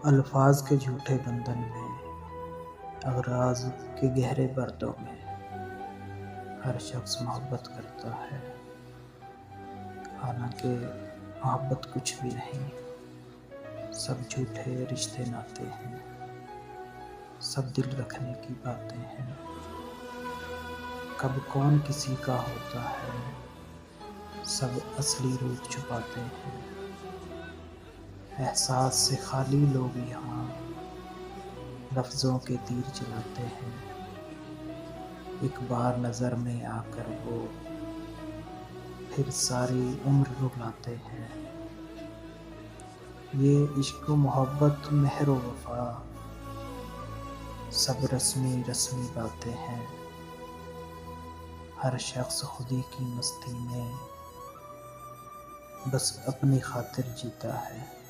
الفاظ کے جھوٹے بندھن میں، اغراض کے گہرے پردوں میں ہر شخص محبت کرتا ہے، حالانکہ محبت کچھ بھی نہیں، سب جھوٹے رشتے ناتے ہیں، سب دل رکھنے کی باتیں ہیں۔ کب کون کسی کا ہوتا ہے، سب اصلی روپ چھپاتے ہیں۔ احساس سے خالی لوگ یہاں لفظوں کے تیر چلاتے ہیں، ایک بار نظر میں آ کر وہ پھر ساری عمر رلاتے ہیں۔ یہ عشق و محبت، مہر و وفا، سب رسمی رسمی باتیں ہیں۔ ہر شخص خودی کی مستی میں بس اپنی خاطر جیتا ہے۔